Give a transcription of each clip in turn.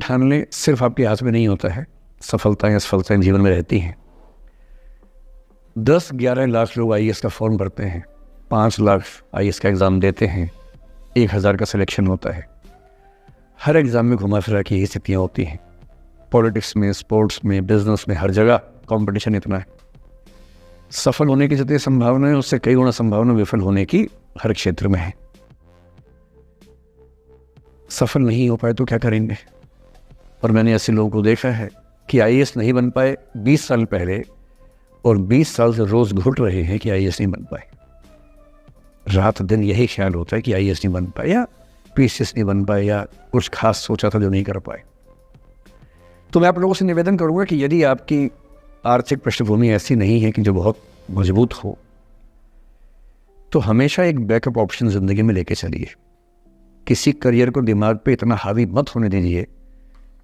ठान लें, सिर्फ आपके हाथ में नहीं होता है। सफलताएं असफलताएं जीवन में रहती हैं। 10-11 लाख लोग आईएएस का फॉर्म भरते हैं, 5 लाख आईएएस का एग्ज़ाम देते हैं, 1000 का सिलेक्शन होता है। हर एग्ज़ाम में घुमा फिरा की यही स्थितियाँ होती हैं। पॉलिटिक्स में, स्पोर्ट्स में, बिजनेस में, हर जगह कंपटीशन इतना है। सफल होने की जितनी संभावना है उससे कई गुना संभावना विफल होने की हर क्षेत्र में है। सफल नहीं हो पाए तो क्या करेंगे? और मैंने ऐसे लोगों को देखा है कि आईएएस नहीं बन पाए 20 साल पहले, और 20 साल से रोज घुट रहे हैं कि आईएएस नहीं बन पाए। रात दिन यही ख्याल होता है कि आईएएस नहीं बन पाए, या पीसीएस नहीं बन पाए, या कुछ खास सोचा था जो नहीं कर पाए। तो मैं आप लोगों से निवेदन करूंगा कि यदि आपकी आर्थिक पृष्ठभूमि ऐसी नहीं है कि जो बहुत मजबूत हो, तो हमेशा एक बैकअप ऑप्शन जिंदगी में लेके चलिए। किसी करियर को दिमाग पे इतना हावी मत होने दीजिए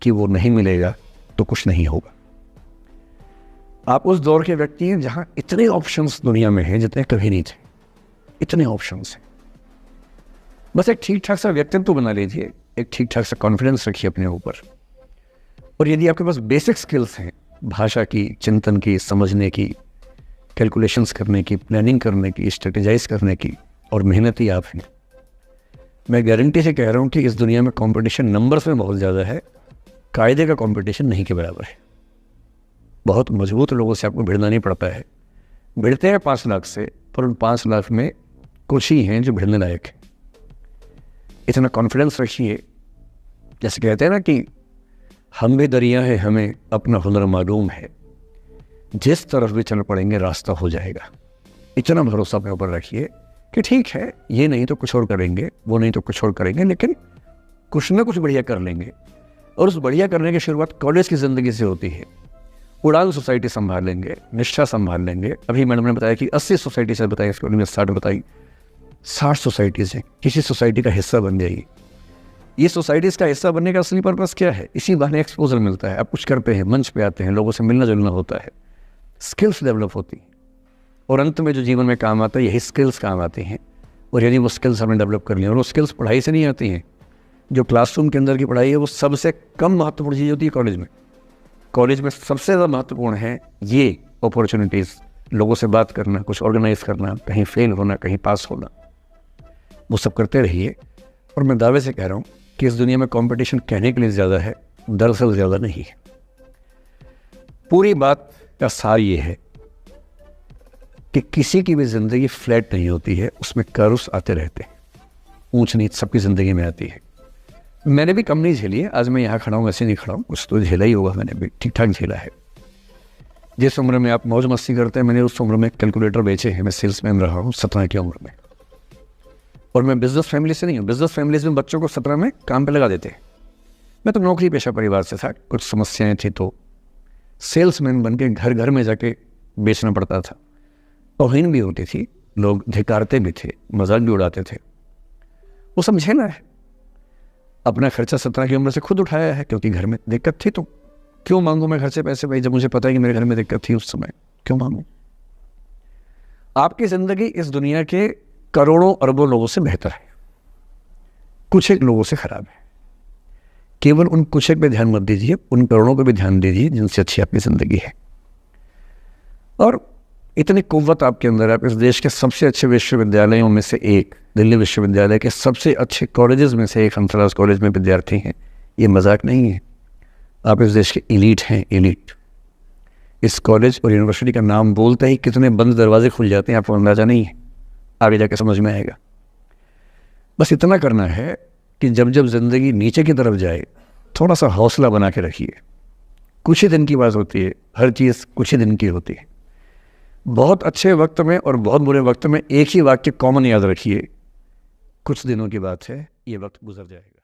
कि वो नहीं मिलेगा तो कुछ नहीं होगा। आप उस दौर के व्यक्ति हैं जहां इतने ऑप्शंस दुनिया में हैं जितने कभी नहीं थे। इतने ऑप्शंस हैं। बस एक ठीक ठाक सा व्यक्तित्व बना लीजिए, एक ठीक ठाक सा कॉन्फिडेंस रखिए अपने ऊपर। और यदि आपके पास बेसिक स्किल्स हैं, भाषा की, चिंतन की, समझने की, कैलकुलेशंस करने की, प्लानिंग करने की, स्ट्रेटेजाइज करने की, और मेहनती आप हैं, मैं गारंटी से कह रहा हूँ कि इस दुनिया में कंपटीशन नंबर्स में बहुत ज़्यादा है, कायदे का कंपटीशन नहीं के बराबर है। बहुत मजबूत लोगों से आपको भिड़ना नहीं पड़ता है। भिड़ते हैं 5 लाख से, पर उन 5 लाख में कुछ ही हैं जो भिड़ने लायक है। इतना कॉन्फिडेंस रखिए। जैसे कहते हैं ना कि हम भी दरिया है, हमें अपना हुनर मालूम है, जिस तरफ भी चल पड़ेंगे रास्ता हो जाएगा। इतना भरोसा अपने ऊपर रखिए कि ठीक है, ये नहीं तो कुछ और करेंगे, वो नहीं तो कुछ और करेंगे, लेकिन कुछ ना कुछ बढ़िया कर लेंगे। और उस बढ़िया करने की शुरुआत कॉलेज की ज़िंदगी से होती है। उड़ान सोसाइटी संभाल लेंगे, निष्ठा संभाल लेंगे। अभी मैडम ने बताया कि 80 सोसाइटी से बताई, इसके में 60 बताई। 60 सोसाइटीज़ हैं, किसी सोसाइटी का हिस्सा बन जाइए। ये सोसाइटीज़ का हिस्सा बनने का असली पर्पस क्या है? इसी बहाने एक्सपोजर मिलता है, आप कुछ करते हैं, मंच पे आते हैं, लोगों से मिलना जुलना होता है, स्किल्स डेवलप होती हैं, और अंत में जो जीवन में काम आता है यही स्किल्स काम आती हैं। और यदि वो स्किल्स हमने डेवलप कर लिया, और वो स्किल्स पढ़ाई से नहीं आती हैं। जो क्लासरूम के अंदर की पढ़ाई है वो सबसे कम महत्वपूर्ण चीज़ होती है कॉलेज में। कॉलेज में सबसे ज़्यादा महत्वपूर्ण है ये अपॉर्चुनिटीज़, लोगों से बात करना, कुछ ऑर्गेनाइज करना, कहीं फेल होना, कहीं पास होना, वो सब करते रहिए। और मैं दावे से कह रहा हूँ कि इस दुनिया में कंपटीशन कहने के लिए ज़्यादा है, दरअसल ज़्यादा नहीं है। पूरी बात का सार ये है कि किसी की भी ज़िंदगी फ्लैट नहीं होती है, उसमें कर्व्स आते रहते हैं, ऊंच नीच सबकी ज़िंदगी में आती है। मैंने भी कम नहीं झेली है। आज मैं यहाँ खड़ा हूँ, ऐसे नहीं खड़ा हूँ, कुछ तो झेला ही होगा, मैंने भी ठीक ठाक झेला है। जिस उम्र में आप मौज मस्ती करते हैं, मैंने उस उम्र में कैलकुलेटर बेचे हैं। मैं सेल्समैन रहा हूँ 17 की उम्र में। और मैं बिजनेस फैमिली से नहीं हूँ। बिजनेस फैमिलीज में बच्चों को 17 में काम पे लगा देते हैं। मैं तो नौकरी पेशा परिवार से था, कुछ समस्याएं थी तो सेल्समैन बन के घर घर में जाके बेचना पड़ता था। तौहीन भी होती थी, लोग धिकारते भी थे, मजाक भी उड़ाते थे। वो सब झेला है। अपना खर्चा 17 की उम्र से खुद उठाया है, क्योंकि घर में दिक्कत थी। तो क्यों मांगू मैं घर से पैसे भाई, जब मुझे पता है कि मेरे घर में दिक्कत थी उस समय, क्यों मांगू? आपकी जिंदगी इस दुनिया के करोड़ों अरबों लोगों से बेहतर है, कुछ एक लोगों से खराब है। केवल उन कुछ एक पे ध्यान मत दीजिए, उन करोड़ों पे भी ध्यान दीजिए जिनसे अच्छी आपकी जिंदगी है। और इतनी कुव्वत आपके अंदर, आप इस देश के सबसे अच्छे विश्वविद्यालयों में से एक, दिल्ली विश्वविद्यालय के सबसे अच्छे कॉलेजेस में से एक हंसराज कॉलेज में विद्यार्थी हैं। ये मजाक नहीं है, आप इस देश के एलीट हैं, एलीट। इस कॉलेज और यूनिवर्सिटी का नाम बोलते ही कितने बंद दरवाजे खुल जाते हैं, आपको अंदाजा नहीं है, आगे जाके समझ में आएगा। बस इतना करना है कि जब जब जिंदगी नीचे की तरफ जाए, थोड़ा सा हौसला बना के रखिए। कुछ ही दिन की बात होती है, हर चीज़ कुछ ही दिन की होती है। बहुत अच्छे वक्त में और बहुत बुरे वक्त में एक ही वाक्य कॉमन याद रखिए, कुछ दिनों की बात है, ये वक्त गुजर जाएगा।